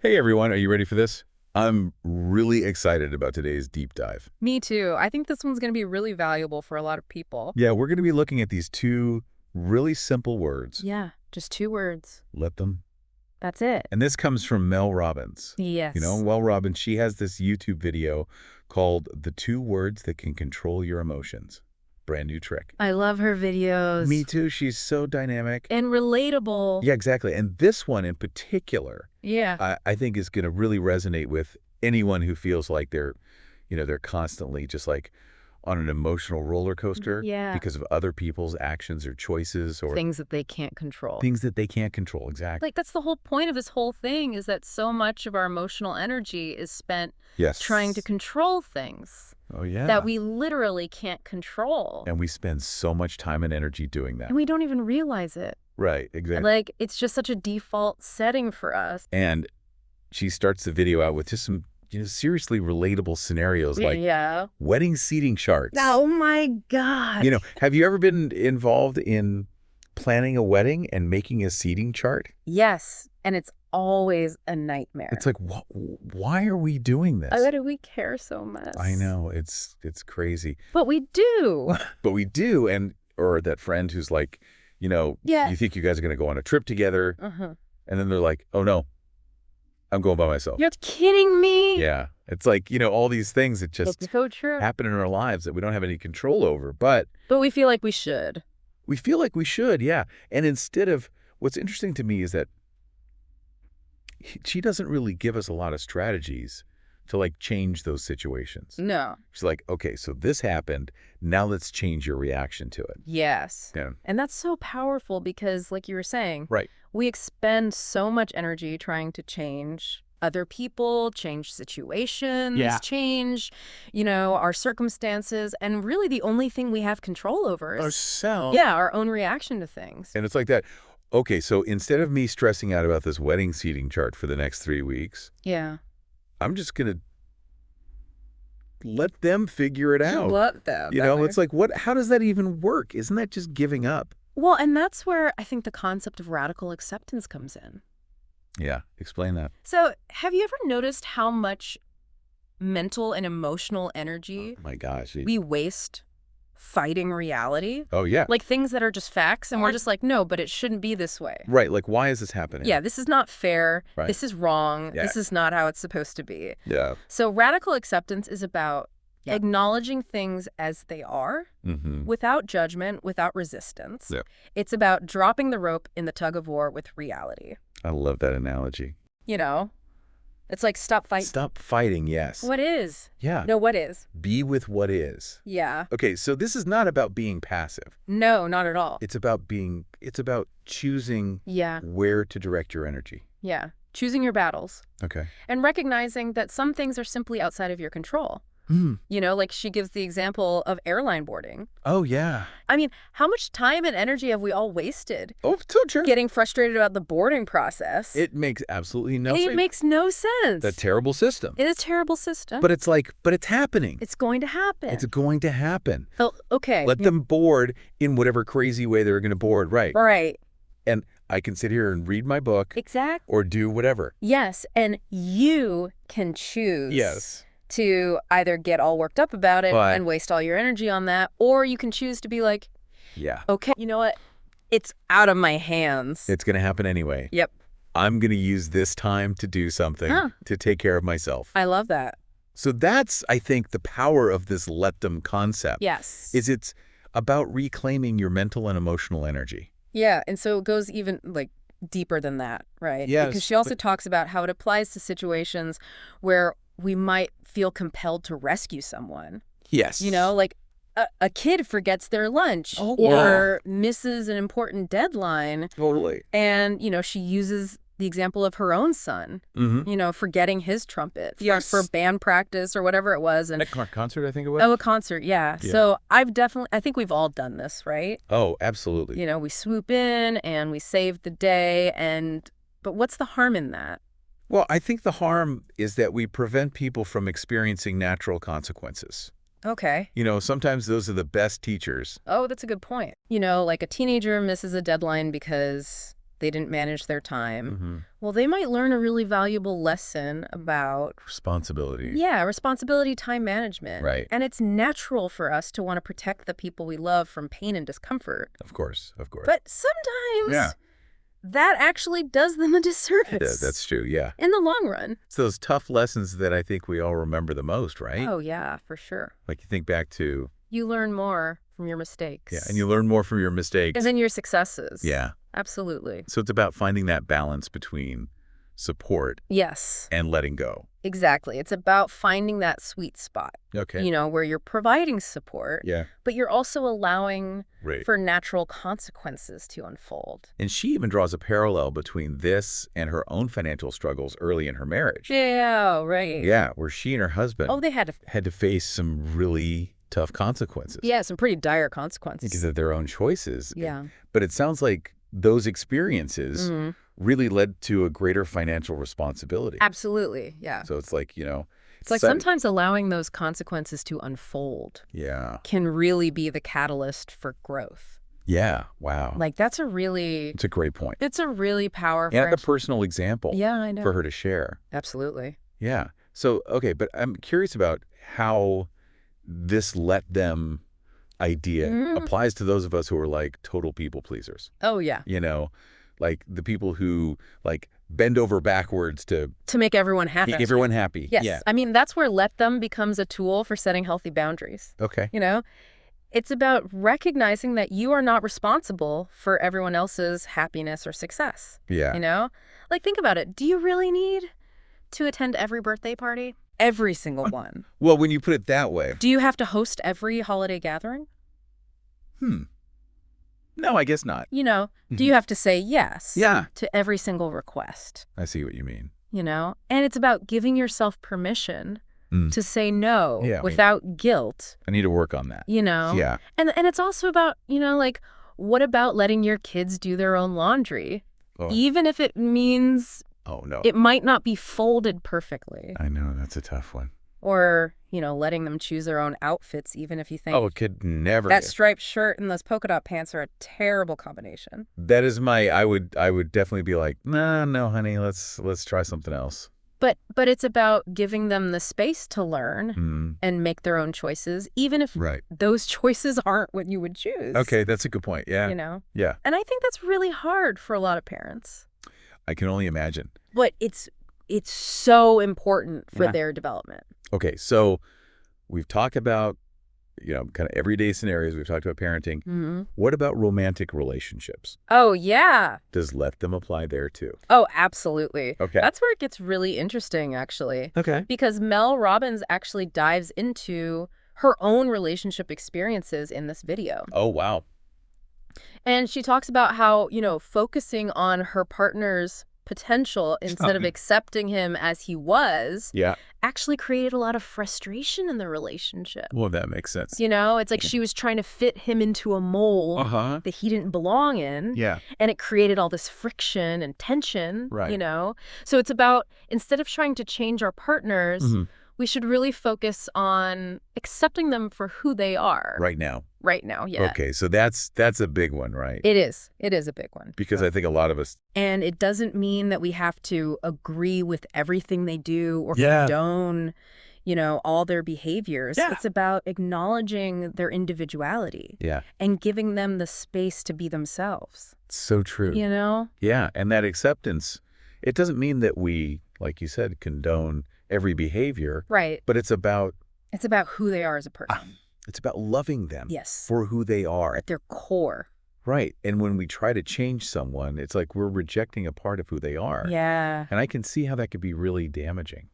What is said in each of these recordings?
Hey everyone, are you ready for this? I'm really excited about today's deep dive. Me too. I think this one's going to be really valuable for a lot of people. Yeah, we're going to be looking at these two really simple words. Yeah, just 2 words. Let them. That's it. And this comes from Mel Robbins. Yes. Mel Robbins, she has this YouTube video called The 2 Words That Can Control Your Emotions. Brand new trick. I love her videos. Me too. She's so dynamic. And relatable. Yeah, exactly. And this one in particular, Yeah. I think is going to really resonate with anyone who feels like they're constantly just like on an emotional roller coaster Yeah. because of other people's actions or choices or Things that they can't control. things that they can't control. Exactly. Like, that's the whole point of this whole thing, is that so much of our emotional energy is spent Yes. trying to control things Oh, yeah. that we literally can't control. And we spend so much time and energy doing that. And we don't even realize it. Right. Exactly. Like, it's just such a default setting for us. And she starts the video out with just some seriously relatable scenarios like Yeah. wedding seating charts. Oh my God. Have you ever been involved in planning a wedding and making a seating chart? Yes, and it's always a nightmare. It's like, why are we doing this? Why do we care so much? I know, it's crazy. But we do. But we do, or that friend who's like, Yeah. you think you guys are going to go on a trip together, and then they're like, oh no, I'm going by myself. You're kidding me? Yeah. It's like, all these things that just It's so true. happen in our lives that we don't have any control over, but But we feel like we should. we feel like we should, yeah. And instead of, what's interesting to me is that she doesn't really give us a lot of strategies to like change those situations. No. She's like, okay, so this happened. Now let's change your reaction to it. Yes. Yeah. And that's so powerful because, like you were saying, Right. we expend so much energy trying to change other people, change situations, Yeah. change, our circumstances. And really the only thing we have control over is Ourselves. yeah, our own reaction to things. And it's like that. Okay, so instead of me stressing out about this wedding seating chart for the next 3 weeks, Yeah. I'm just going to let them figure it out. Let them. It's like, how does that even work? Isn't that just giving up? Well, and that's where I think the concept of radical acceptance comes in. Yeah, explain that. So, have you ever noticed how much mental and emotional energy Oh my gosh. we waste fighting reality? Oh, yeah. Like things that are just facts, and we're just like, no, but it shouldn't be this way. Right, like why is this happening? Yeah, this is not fair. Right. This is wrong. Yeah. This is not how it's supposed to be. Yeah. So, radical acceptance is about Yeah. acknowledging things as they are, Mm-hmm. without judgment, without resistance. Yeah. It's about dropping the rope in the tug of war with reality. I love that analogy. It's like stop fighting. Stop fighting, yes. What is? Yeah. No, what is? Be with what is. Yeah. Okay, so this is not about being passive. No, not at all. It's about choosing Yeah. where to direct your energy. Yeah. Choosing your battles Okay. and recognizing that some things are simply outside of your control. Like she gives the example of airline boarding. Oh, yeah. I mean, how much time and energy have we all wasted Oh, so true. getting frustrated about the boarding process? It makes absolutely no sense. It makes no sense. The terrible system. It is a terrible system. But it's happening. It's going to happen. It's going to happen. Oh, okay. Let them board in whatever crazy way they're going to board, right? Right. And I can sit here and read my book Exactly. or do whatever. Yes, and you can choose. Yes. To either get all worked up about it But- and waste all your energy on that, or you can choose to be like, Yeah. okay, you know what? It's out of my hands. It's going to happen anyway. Yep. I'm going to use this time to do something to take care of myself. I love that. So that's, I think, the power of this let them concept. Yes. It's about reclaiming your mental and emotional energy. Yeah, and so it goes even like deeper than that, right? Yes, Because she also talks about how it applies to situations where we might feel compelled to rescue someone. Yes. Like a kid forgets their lunch Oh, or misses an important deadline. Totally. And, she uses the example of her own son, Mm-hmm. Forgetting his trumpet Yes. for band practice or whatever it was. And At a concert, I think it was. a concert, yeah. So I think we've all done this, right? Oh, absolutely. We swoop in and we save the day. But what's the harm in that? Well, I think the harm is that we prevent people from experiencing natural consequences. Okay. Sometimes those are the best teachers. Oh, that's a good point. Like a teenager misses a deadline because they didn't manage their time. Mm-hmm. Well, they might learn a really valuable lesson about Responsibility. yeah, responsibility, time management. Right. And it's natural for us to want to protect the people we love from pain and discomfort. Of course, of course. But sometimes Yeah. that actually does them a disservice. Yeah, that's true, yeah. in the long run. It's those tough lessons that I think we all remember the most, right? Oh, yeah, for sure. Like you think back to, You learn more from your mistakes. yeah, and you learn more from your mistakes. And then your successes. Yeah. Absolutely. So it's about finding that balance between support Yes, and letting go. exactly. It's about finding that sweet spot, Okay. you know, where you're providing support, Yeah. but you're also allowing Right. for natural consequences to unfold. And she even draws a parallel between this and her own financial struggles early in her marriage. Yeah, right. Yeah, where she and her husband Oh, they had to, had to face some really tough consequences. yeah, some pretty dire Because consequences. of their own choices. Yeah. But it sounds like those experiences Mhm. really led to a greater financial responsibility. Absolutely, yeah. So it's like, It's like sometimes allowing those consequences to unfold Yeah. can really be the catalyst for growth. Yeah. Wow. Like, that's a really, It's a great point. it's a really powerful. And a personal example Yeah, I know. for her to share. Absolutely. Yeah. So, okay, but I'm curious about how this let them idea applies to those of us who are like total people pleasers. Oh, yeah. Like the people who like bend over backwards to To make everyone happy. keep everyone happy. Yes. Yeah. I mean, that's where let them becomes a tool for setting healthy boundaries. Okay. You know, it's about recognizing that you are not responsible for everyone else's happiness or success. Yeah. You know, like, think about it. Do you really need to attend every birthday party? Every single one. Well, when you put it that way. Do you have to host every holiday gathering? No, I guess not. You know, do you have to say yes Yeah. to every single request? I see what you mean. You know, and it's about giving yourself permission Mm. to say no Yeah, I mean- without guilt. I need to work on that. You know? Yeah. And it's also about, you know, like, what about letting your kids do their own laundry? Oh. Even if it means Oh, no. it might not be folded perfectly. I know. That's a tough one. Or, you know, letting them choose their own outfits, even if you think Oh, it could never. that striped shirt and those polka dot pants are a terrible combination. That is I would definitely be like, nah, no, honey, let's try something else. But it's about giving them the space to learn Mm. and make their own choices, even if Right. those choices aren't what you would choose. Okay, that's a good point. Yeah. You know? Yeah. And I think that's really hard for a lot of parents. I can only imagine. But it's so important for Yeah. their development. Okay, so we've talked about, kind of everyday scenarios. We've talked about parenting. Mm-hmm. What about romantic relationships? Oh, yeah. Does let them apply there too? Oh, absolutely. Okay. That's where it gets really interesting, actually. Okay. Because Mel Robbins actually dives into her own relationship experiences in this video. Oh, wow. And she talks about how, you know, focusing on her partner's potential instead of accepting him as he was Yeah. actually created a lot of frustration in the relationship. Well, that makes sense. You know, it's like she was trying to fit him into a mold Uh-huh. that he didn't belong in. Yeah. And it created all this friction and tension, Right. you know? So it's about, instead of trying to change our partners, Mhm. we should really focus on accepting them for who they are. Right now. Right now, yeah. Okay, so that's a big one, right? It is. It is a big one. Because I think a lot of us. And it doesn't mean that we have to agree with everything they do or Yeah. condone, you know, all their behaviors. Yeah. It's about acknowledging their individuality Yeah. and giving them the space to be themselves, So true. you know? Yeah, and that acceptance, it doesn't mean that we, like you said, condone every behavior, Right. but it's about who they are as a person. it's about loving them Yes. for who they are. At their core. Right. And when we try to change someone, it's like we're rejecting a part of who they are. Yeah. And I can see how that could be really damaging.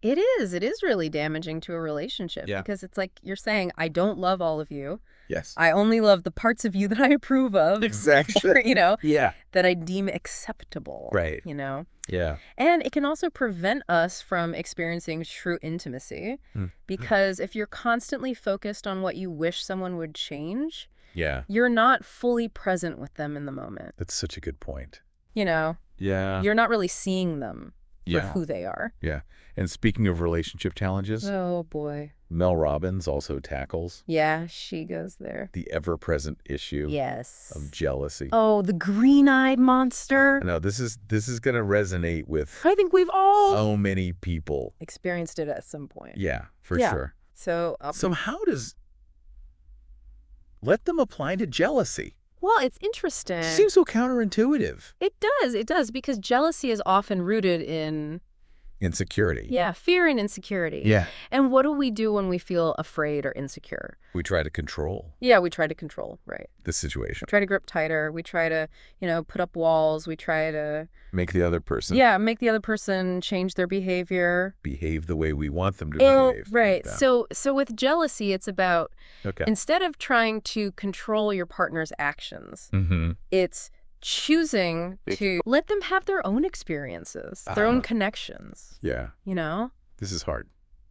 It is. It is really damaging to a relationship Yeah. because it's like you're saying, I don't love all of you. Yes. I only love the parts of you that I approve of. Exactly. Or, you know, Yeah. that I deem acceptable. Right. You know? Yeah. And it can also prevent us from experiencing true intimacy because if you're constantly focused on what you wish someone would change, Yeah. you're not fully present with them in the moment. That's such a good point. You know, Yeah. you're not really seeing them. for Yeah. who they are. Yeah. And speaking of relationship challenges, Oh, boy. Mel Robbins also tackles Yeah, she goes there. the ever-present issue Yes. of jealousy. Oh, the green-eyed monster. No, this is going to resonate with I think we've all so many people. experienced it at some point. Yeah, for Yeah. sure. So, So how does let them apply to jealousy? well, it's interesting. Seems so counterintuitive. It does, because jealousy is often rooted in, Insecurity. fear and insecurity. Yeah. And what do we do when we feel afraid or insecure? We try to control Yeah, we try to control, right? the situation. We try to grip tighter. We try to, put up walls. We try to, Make the other person make the other person change their behavior. behave the way we want them to behave. Right. Yeah. So with jealousy, it's about, Okay. instead of trying to control your partner's actions, Mm-hmm. it's choosing to let them have their own experiences, their own connections, Yeah. This is hard.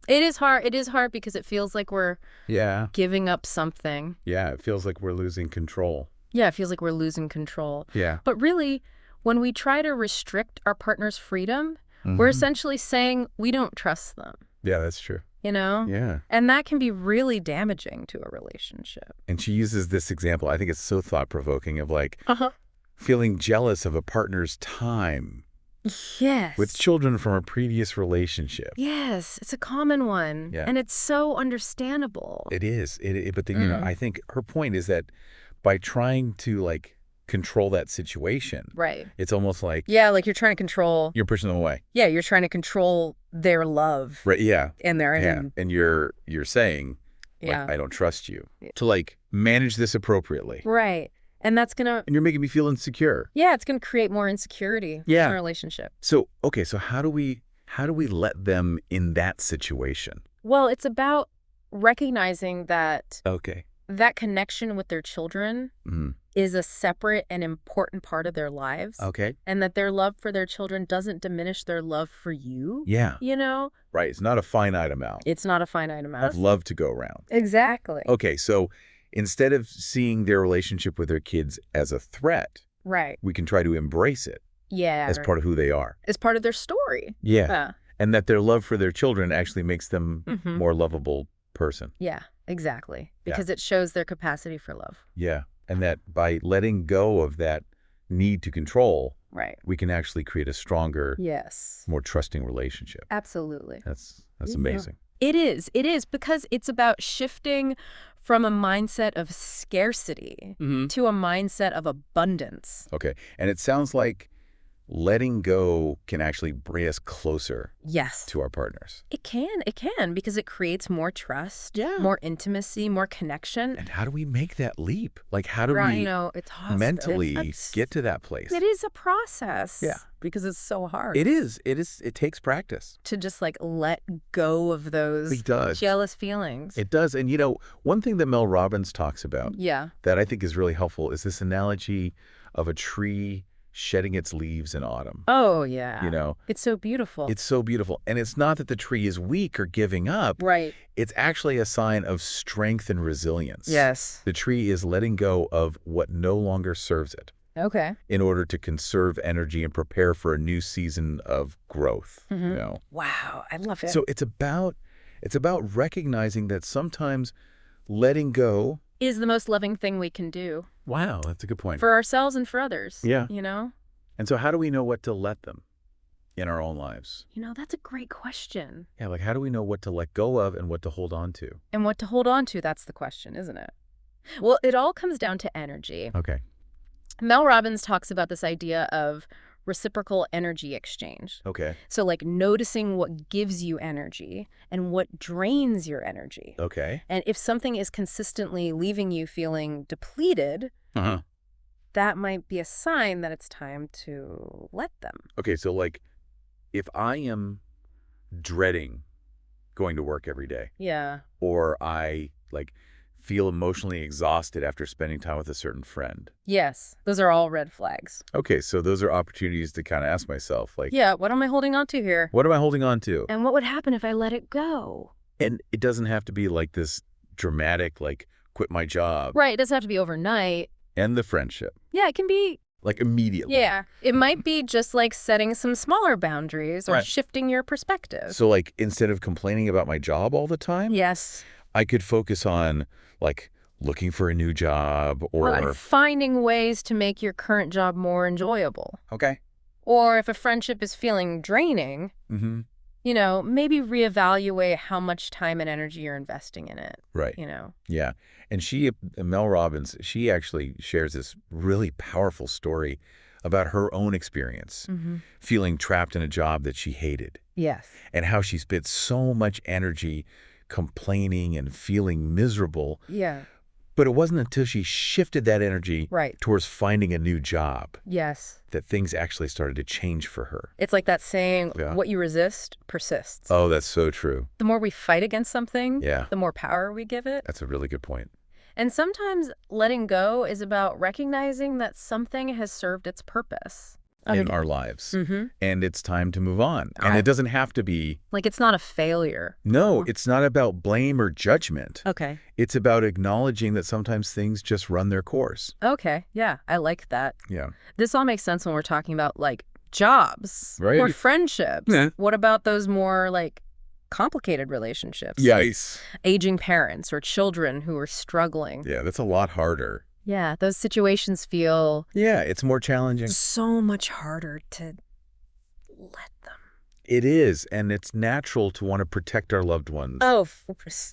It is hard. It is hard because it feels like we're Yeah. giving up something. Yeah. It feels like we're losing control. Yeah, it feels like we're losing control. Yeah. But really, when we try to restrict our partner's freedom, Mm-hmm. we're essentially saying we don't trust them, Yeah, that's true. Yeah. And that can be really damaging to a relationship. And she uses this example. I think it's so thought-provoking of like Uh-huh. feeling jealous of a partner's time Yes. with children from a previous relationship. Yes, it's a common one. Yeah. And it's so understandable. It is. But then, I think her point is that by trying to like control that situation, Right. it's almost like Yeah, like you're trying to control. you're pushing them away. Yeah, you're trying to control their love. Right. Yeah. And their Yeah. And you're saying, Yeah. like, I don't trust you to like manage this appropriately. Right. And that's going to, And you're making me feel insecure. it's going to create more insecurity Yeah. in a relationship. So, okay. So how do we let them in that situation? Well, it's about recognizing that Okay. that connection with their children Mm. is a separate and important part of their lives. Okay. And that their love for their children doesn't diminish their love for you. Yeah. Right. It's not a finite amount It's not a finite of amount. love to go around. Exactly. Okay. So instead of seeing their relationship with their kids as a threat, Right. we can try to embrace it Yeah. as part of who they are. As part of their story. Yeah. And that their love for their children actually makes them Mhm. more lovable person. Yeah, exactly. Yeah. Because it shows their capacity for love. Yeah. And that by letting go of that need to control, Right. we can actually create a stronger, Yes. more trusting relationship. Absolutely. That's Yeah. amazing. It is. It is because it's about shifting from a mindset of scarcity to a mindset of abundance. Okay. And it sounds like letting go can actually bring us closer Yes. to our partners. It can, because it creates more trust, Yeah. more intimacy, more connection. And how do we make that leap? Like, how do Right, we it's hard. mentally It's- get to that place? It is a process. Yeah. Because it's so hard. It is. It takes practice. To just like let go of those It does. jealous feelings. It does. And, one thing that Mel Robbins talks about Yeah. that I think is really helpful is this analogy of a tree shedding its leaves in autumn. Oh, yeah. It's so beautiful. It's so beautiful. And it's not that the tree is weak or giving up. right. It's actually a sign of strength and resilience. Yes. The tree is letting go of what no longer serves it Okay. in order to conserve energy and prepare for a new season of growth. Wow. I love it. So it's about recognizing that sometimes letting go. is the most loving thing we can do Wow, that's a good point. for ourselves and for others. Yeah. And so how do we know what to let them in our own lives? that's a great question. Yeah, like how do we know what to let go of and what to hold on to? And what to hold on to, that's the question, isn't it? Well, it all comes down to energy. Okay. Mel Robbins talks about this idea of reciprocal energy exchange. Okay. So like noticing what gives you energy and what drains your energy. Okay. And if something is consistently leaving you feeling depleted, Uh-huh. that might be a sign that it's time to let them. Okay, so like if I am dreading going to work every day, Yeah. or I like feel emotionally exhausted after spending time with a certain friend. Yes. Those are all red flags. Okay, so those are opportunities to kind of ask myself, like, Yeah. What am I holding on to here? what am I holding on to? And what would happen if I let it go? And it doesn't have to be like this dramatic, like, quit my job, Right. It doesn't have to be overnight. end the friendship. Yeah. It can be like immediately. Yeah. It might be just like setting some smaller boundaries or shifting your perspective. So like instead of complaining about my job all the time, Yes. I could focus on like looking for a new job Or or finding ways to make your current job more enjoyable. okay. Or if a friendship is feeling draining, Mm-hmm. Maybe reevaluate how much time and energy you're investing in it. Right. You know? Yeah. And she, Mel Robbins, she actually shares this really powerful story about her own experience feeling trapped in a job that she hated Yes. and how she spent so much energy complaining and feeling miserable. Yeah. But it wasn't until she shifted that energy Right. towards finding a new job Yes. that things actually started to change for her. It's like that saying, Yeah. what you resist persists. Oh, that's so true. The more we fight against something, Yeah. the more power we give it. That's a really good point. And sometimes letting go is about recognizing that something has served its purpose. In our lives. Mm-hmm. And it's time to move on. And Right. it doesn't have to be, Like it's not a failure. no, it's not about blame or judgment. Okay. It's about acknowledging that sometimes things just run their course. Okay. Yeah, I like that. Yeah. This all makes sense when we're talking about like jobs Right. or friendships. Yeah. What about those more like complicated relationships? Yes. Aging parents or children who are struggling. Yeah, that's a lot harder. Yeah, those situations feel Yeah, it's more challenging. so much harder to let them. It is, and it's natural to want to protect our loved ones Oh,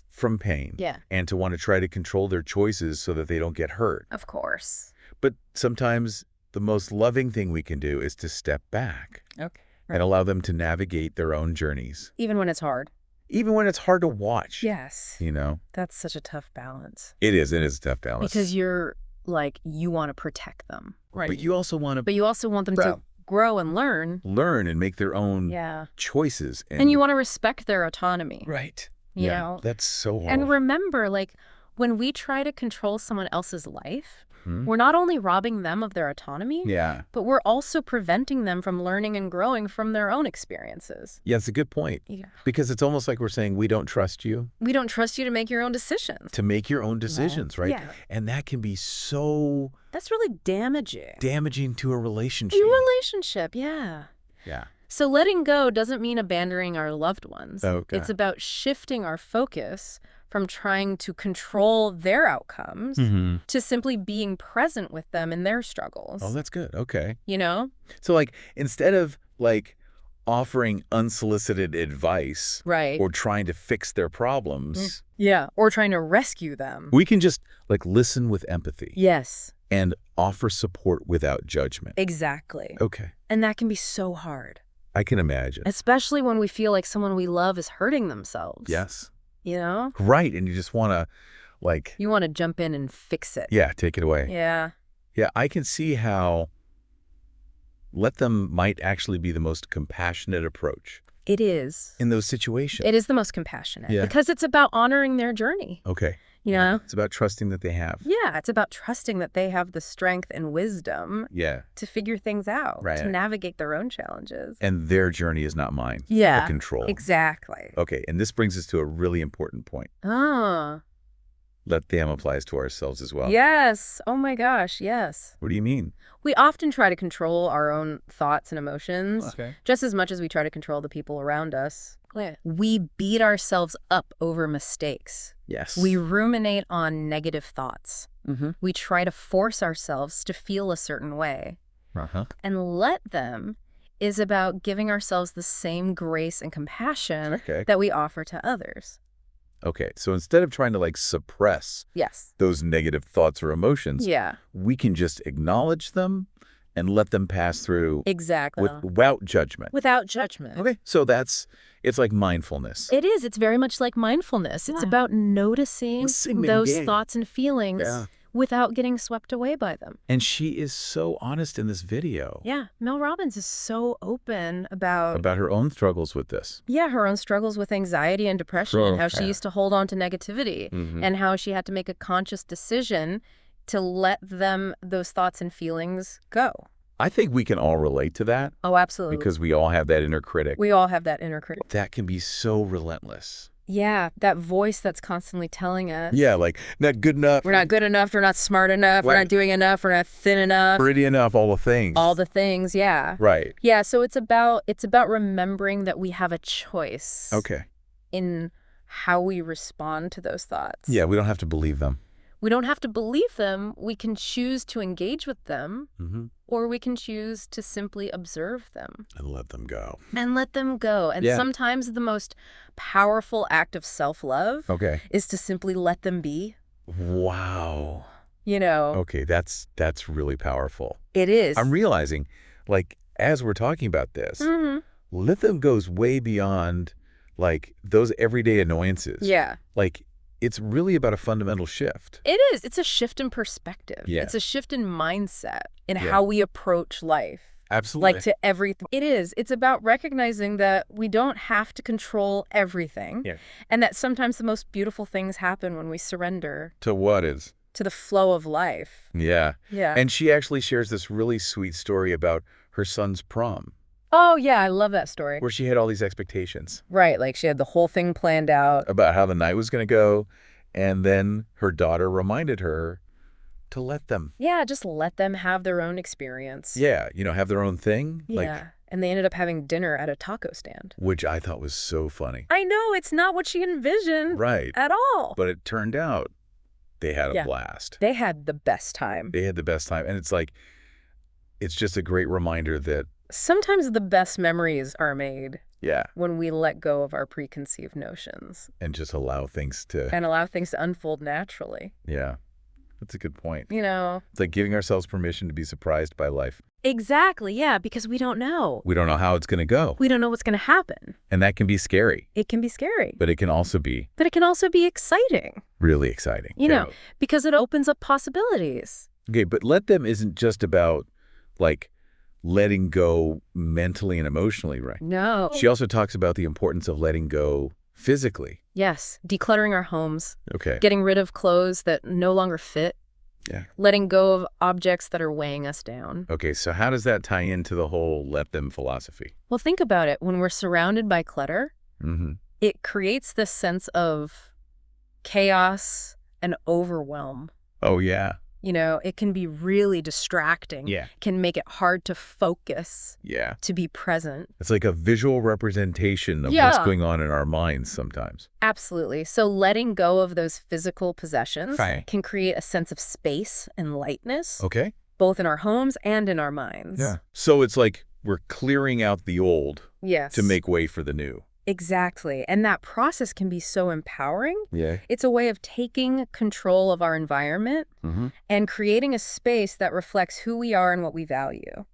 from pain. yeah, And to want to try to control their choices so that they don't get hurt. of course. But sometimes the most loving thing we can do is to step back Okay. and allow them to navigate their own journeys, Even when it's hard. even when it's hard to watch. Yes. You know? That's such a tough balance. It is a tough balance. Because you want to protect them. Right. But you also want But to you also want them to grow and learn. learn and make their own Yeah. choices. And you want to respect their autonomy. Right. You Yeah, know? that's so hard. And remember, like, when we try to control someone else's life, Hmm? we're not only robbing them of their autonomy, Yeah. but we're also preventing them from learning and growing from their own experiences. Yeah, it's a good point. Yeah. Because it's almost like we're saying we don't trust you We don't trust you to make your own decisions. to make your own decisions, right? Yeah. And that can be so That's really damaging. damaging to a relationship. Your relationship, yeah. Yeah. So letting go doesn't mean abandoning our loved ones. Okay. It's about shifting our focus from trying to control their outcomes Mm-hmm. to simply being present with them in their struggles. Oh, that's good. Okay. You know? So like instead of like offering unsolicited advice Right. or trying to fix their problems, Yeah. Or trying to rescue them. we can just like listen with empathy Yes, and offer support without judgment. exactly. Okay. And that can be so hard, I can imagine. especially when we feel like someone we love is hurting themselves. Yes. You know? Right. And you just want to like, You want to jump in and fix it. yeah, take it away. Yeah. Yeah, I can see how let them might actually be the most compassionate approach It is. in those situations. It is the most compassionate Yeah. because it's about honoring their journey. Okay. You know? It's about trusting that they have. Yeah, it's about trusting that they have the strength and wisdom Yeah. to figure things out, Right. to navigate their own challenges. And their journey is not mine. Yeah, Or control. exactly. Okay. And this brings us to a really important point. Ah, Let them applies to ourselves as well. yes. Oh my gosh, yes. What do you mean? We often try to control our own thoughts and emotions Okay. just as much as we try to control the people around us. We beat ourselves up over mistakes. Yes. We ruminate on negative thoughts. Mm-hmm. We try to force ourselves to feel a certain way. Uh-huh. And let them is about giving ourselves the same grace and compassion Okay. that we offer to others. Okay. So instead of trying to like suppress Yes. those negative thoughts or emotions, Yeah, we can just acknowledge them and let them pass through exactly. without judgment. Without judgment. Okay. So it's like mindfulness. It is. It's very much like mindfulness. It's about noticing those thoughts and feelings Yeah. without getting swept away by them. And she is so honest in this video Yeah, Mel Robbins is so open about her own struggles with this. her own struggles with anxiety and depression and how she Yeah. used to hold on to negativity Mhm. and how she had to make a conscious decision to let those thoughts and feelings go. I think we can all relate to that Oh, absolutely. because we all have that inner critic. We all have that inner critic. That can be so relentless. Yeah, that voice that's constantly telling us. Yeah, like, not good enough. We're not good enough, we're not smart enough, we're not doing enough, we're not thin enough. Pretty enough, all the things. All the things, yeah. Right. Yeah, so it's about remembering that we have a choice. Okay. In how we respond to those thoughts. Yeah, we don't have to believe them. We don't have to believe them. We can choose to engage with them, or we can choose to simply observe them. And let them go. And let them go. And sometimes the most powerful act of self-love is to simply let them be. Wow. You know. Okay, that's really powerful. It is. I'm realizing, like, as we're talking about this, let them goes way beyond, like, those everyday annoyances. Yeah. Like, it's really about a fundamental shift. It is. It's a shift in perspective. Yeah. It's a shift in mindset, in how we approach life. Absolutely. Like to everything. It is. It's about recognizing that we don't have to control everything. Yeah. And that sometimes the most beautiful things happen when we surrender. To what is? To the flow of life. Yeah. Yeah. And she actually shares this really sweet story about her son's prom. Oh, yeah. I love that story. Where she had all these expectations. Right. Like she had the whole thing planned out. About how the night was going to go. And then her daughter reminded her to let them. Yeah, just let them have their own experience. Yeah, have their own thing. Yeah. Like, and they ended up having dinner at a taco stand. which I thought was so funny. I know. It's not what she envisioned. Right. At all. But it turned out they had a blast. They had the best time. They had the best time. And it's like, it's just a great reminder that sometimes the best memories are made when we let go of our preconceived notions. And just allow things to... And allow things to unfold naturally. Yeah, that's a good point. It's like giving ourselves permission to be surprised by life. Exactly, yeah, because we don't know. We don't know how it's going to go. We don't know what's going to happen. And that can be scary. It can be scary. But it can also be... But it can also be exciting. Really exciting. Because it opens up possibilities. Okay, but let them isn't just about, like, letting go mentally and emotionally, right? No. She also talks about the importance of letting go physically. Yes. Decluttering our homes. Okay. Getting rid of clothes that no longer fit. Yeah. Letting go of objects that are weighing us down. Okay, so how does that tie into the whole let them philosophy? Well, think about it. When we're surrounded by clutter, it creates this sense of chaos and overwhelm. Oh, yeah. It can be really distracting. Yeah. Can make it hard to focus. Yeah. To be present. It's like a visual representation of what's going on in our minds sometimes. Absolutely. So letting go of those physical possessions can create a sense of space and lightness. Okay. Both in our homes and in our minds. Yeah. So it's like we're clearing out the old to make way for the new. Exactly. And that process can be so empowering. Yeah. It's a way of taking control of our environment and creating a space that reflects who we are and what we value.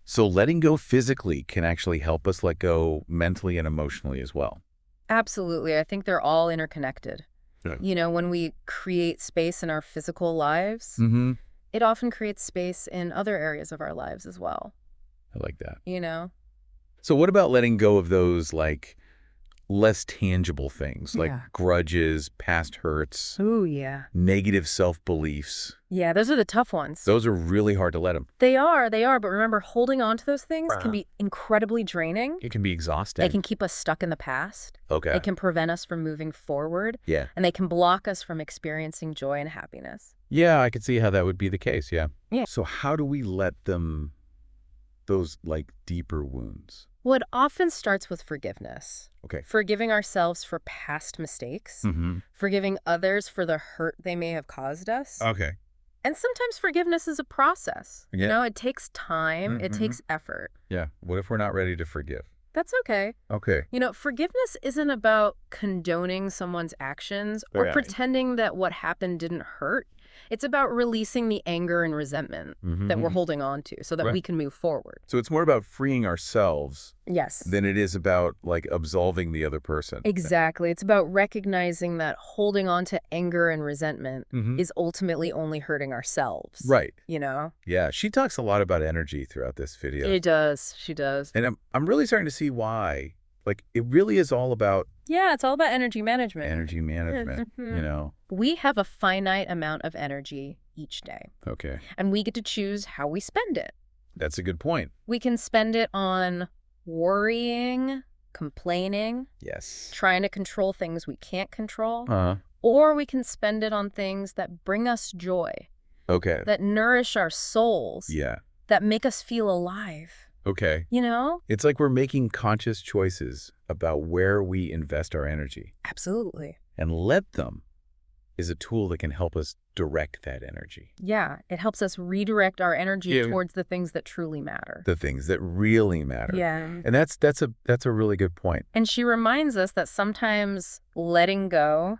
So letting go physically can actually help us let go mentally and emotionally as well. Absolutely. I think they're all interconnected. Yeah. When we create space in our physical lives, it often creates space in other areas of our lives as well. I like that. So what about letting go of those, like, less tangible things like grudges, past hurts, negative self-beliefs? Yeah, those are the tough ones. Those are really hard to let them. They are. But remember, holding on to those things can be incredibly draining. It can be exhausting. They can keep us stuck in the past. Okay. They can prevent us from moving forward. Yeah. And they can block us from experiencing joy and happiness. Yeah, I could see how that would be the case, yeah. So how do we let them, those, like, deeper wounds? Well, it often starts with forgiveness. Okay. Forgiving ourselves for past mistakes. Forgiving others for the hurt they may have caused us. Okay. And sometimes forgiveness is a process. Yeah. It takes time. It takes effort. Yeah. What if we're not ready to forgive? That's okay. Okay. Forgiveness isn't about condoning someone's actions or pretending that what happened didn't hurt. It's about releasing the anger and resentment that we're holding on to so that we can move forward. So it's more about freeing ourselves Yes. than it is about, like, absolving the other person. Exactly. It's about recognizing that holding on to anger and resentment is ultimately only hurting ourselves. Right. Yeah, she talks a lot about energy throughout this video. It does. She does. And I'm really starting to see why. Like, it really is all about... Yeah, it's all about energy management. Energy management, We have a finite amount of energy each day. Okay. And we get to choose how we spend it. That's a good point. We can spend it on worrying, complaining, Yes. trying to control things we can't control, Uh-huh. or we can spend it on things that bring us joy, Okay. that nourish our souls, Yeah. that make us feel alive. Okay. You know? It's like we're making conscious choices about where we invest our energy. Absolutely. And let them is a tool that can help us direct that energy. Yeah, it helps us redirect our energy towards the things that truly matter. The things that really matter. Yeah. And that's a really good point. And she reminds us that sometimes letting go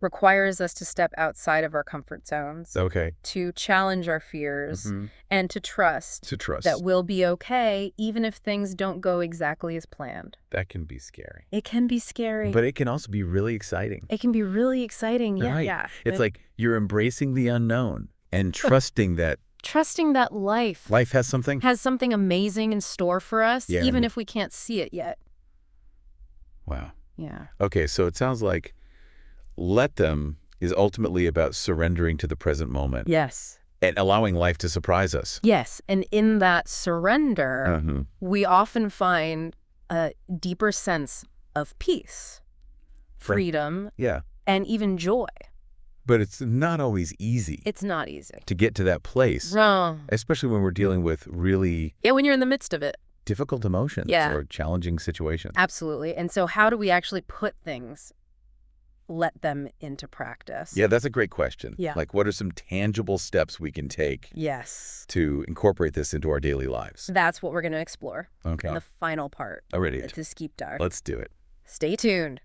requires us to step outside of our comfort zones. Okay. To challenge our fears and to trust that we'll be okay even if things don't go exactly as planned. That can be scary. It can be scary. But it can also be really exciting. It can be really exciting. Yeah, right. yeah. It's like you're embracing the unknown and trusting that life has something amazing in store for us, even if we can't see it yet. Wow. Yeah. Okay, so it sounds like let them is ultimately about surrendering to the present moment. Yes. And allowing life to surprise us. Yes. And in that surrender, we often find a deeper sense of peace, freedom, and even joy. But it's not always easy. It's not easy. To get to that place. No. Especially when we're dealing with really... Yeah, when you're in the midst of it. Difficult emotions or challenging situations. Absolutely. And so how do we actually let them into practice? Yeah, that's a great question. Yeah. Like, what are some tangible steps we can take to incorporate this into our daily lives? That's what we're going to explore in the final part of this deep dive. Let's do it. Stay tuned.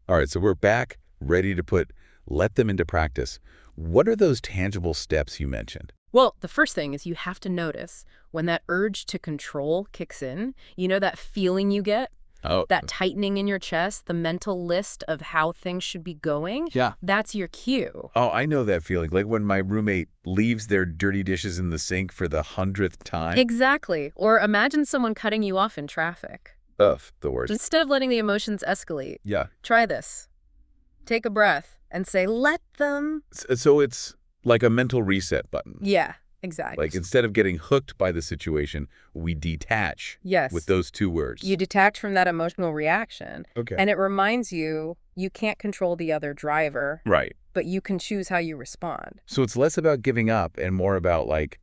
All right, so we're back, ready to let them into practice. What are those tangible steps you mentioned? Well, the first thing is you have to notice when that urge to control kicks in. You know that feeling you get? Oh. That tightening in your chest, the mental list of how things should be going? Yeah. That's your cue. Oh, I know that feeling. Like when my roommate leaves their dirty dishes in the sink for the 100th time. Exactly. Or imagine someone cutting you off in traffic. Ugh, the worst. Instead of letting the emotions escalate. Yeah. Try this. Take a breath and say, let them. So it's like a mental reset button. Yeah, exactly. Like instead of getting hooked by the situation, we detach with those two words. You detach from that emotional reaction. Okay. And it reminds you can't control the other driver. Right. But you can choose how you respond. So it's less about giving up and more about like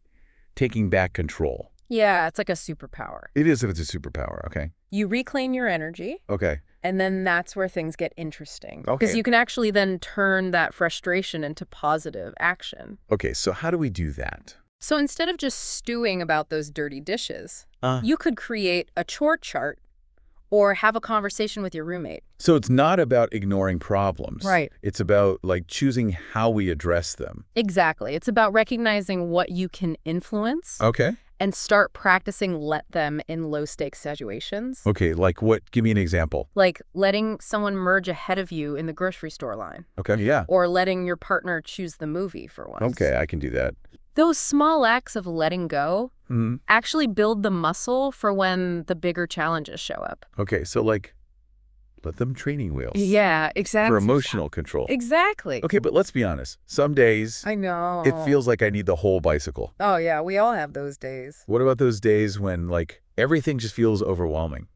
taking back control. Yeah, it's like a superpower. It is if it's a superpower, okay. You reclaim your energy. Okay. And then that's where things get interesting. Okay. Because you can actually then turn that frustration into positive action. Okay, so how do we do that? So instead of just stewing about those dirty dishes, you could create a chore chart or have a conversation with your roommate. So it's not about ignoring problems. Right. It's about like choosing how we address them. Exactly. It's about recognizing what you can influence. Okay. And start practicing let them in low-stakes situations. Okay, like what? Give me an example. Like letting someone merge ahead of you in the grocery store line. Okay, yeah. Or letting your partner choose the movie for once. Okay, I can do that. Those small acts of letting go actually build the muscle for when the bigger challenges show up. Okay, so like let them training wheels. Yeah, exactly. For emotional control. Exactly. Okay, but let's be honest. Some days I know. It feels like I need the whole bicycle. Oh, yeah, we all have those days. What about those days when like everything just feels overwhelming?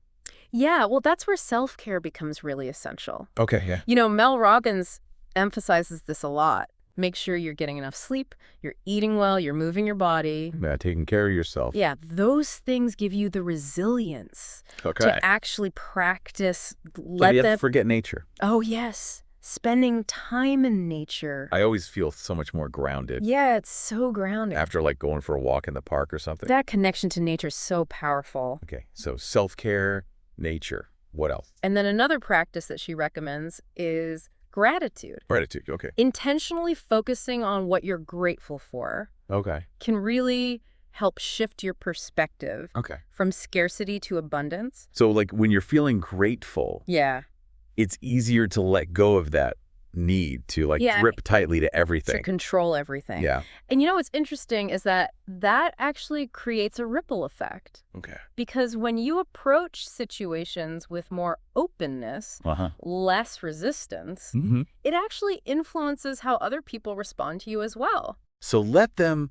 Yeah, well, that's where self-care becomes really essential. Okay, yeah. You know, Mel Robbins emphasizes this a lot. Make sure you're getting enough sleep, you're eating well, you're moving your body. Yeah, taking care of yourself. Yeah, those things give you the resilience to actually practice. Let them forget nature. Oh, yes. Spending time in nature. I always feel so much more grounded. Yeah, it's so grounding. After like going for a walk in the park or something. That connection to nature is so powerful. Okay, so self-care, nature. What else? And then another practice that she recommends is gratitude. Gratitude, okay. Intentionally focusing on what you're grateful for can really help shift your perspective from scarcity to abundance. So like when you're feeling grateful, it's easier to let go of that need to like grip tightly to everything. To control everything. Yeah. And you know what's interesting is that actually creates a ripple effect. Okay. Because when you approach situations with more openness, less resistance, it actually influences how other people respond to you as well. So let them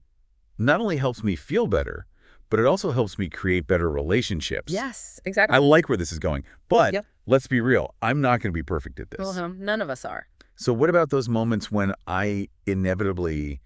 not only helps me feel better, but it also helps me create better relationships. Yes, exactly. I like where this is going, but Yep. let's be real. I'm not going to be perfect at this. Well, none of us are. So what about those moments when I inevitably,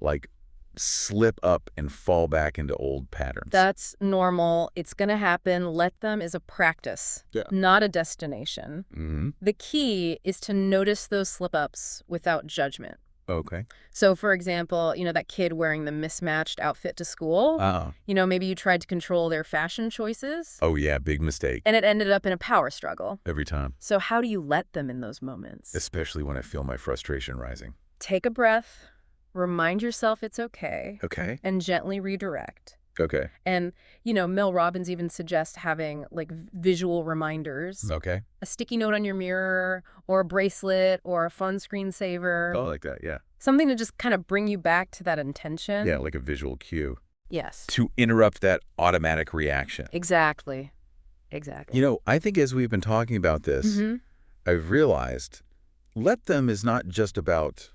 like, slip up and fall back into old patterns? That's normal. It's going to happen. Let them is a practice, not a destination. Mm-hmm. The key is to notice those slip-ups without judgment. Okay. So, for example, that kid wearing the mismatched outfit to school, maybe you tried to control their fashion choices. Oh, yeah, big mistake. And it ended up in a power struggle. Every time. So how do you let them in those moments? Especially when I feel my frustration rising. Take a breath, remind yourself it's okay. Okay. And gently redirect. Okay. And, Mel Robbins even suggests having, like, visual reminders. Okay. A sticky note on your mirror, or a bracelet, or a fun screensaver. Oh, like that, yeah. Something to just kind of bring you back to that intention. Yeah, like a visual cue. Yes. To interrupt that automatic reaction. Exactly. Exactly. I think as we've been talking about this, I've realized let them is not just about,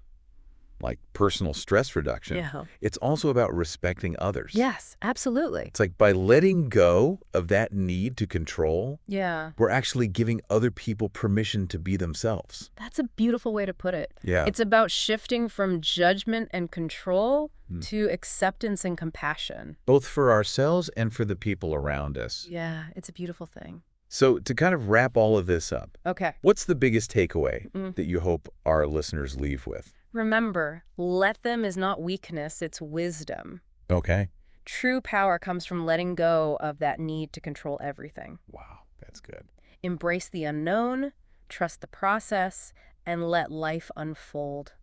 like, personal stress reduction. Yeah. It's also about respecting others. Yes, absolutely. It's like by letting go of that need to control, we're actually giving other people permission to be themselves. That's a beautiful way to put it. Yeah. It's about shifting from judgment and control to acceptance and compassion. Both for ourselves and for the people around us. Yeah, it's a beautiful thing. So to kind of wrap all of this up, Okay. what's the biggest takeaway that you hope our listeners leave with? Remember, let them is not weakness, it's wisdom. Okay. True power comes from letting go of that need to control everything. Wow, that's good. Embrace the unknown, trust the process, and let life unfold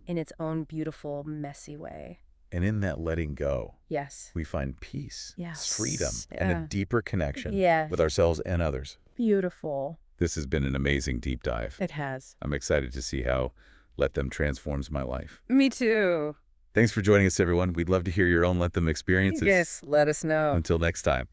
in its own beautiful, messy way. And in that letting go, Yes. we find peace, Yes. freedom, and a deeper connection Yes. with ourselves and others. Beautiful. This has been an amazing deep dive. It has. I'm excited to see how Let Them transforms my life. Me too. Thanks for joining us, everyone. We'd love to hear your own Let Them experiences. Yes, let us know. Until next time.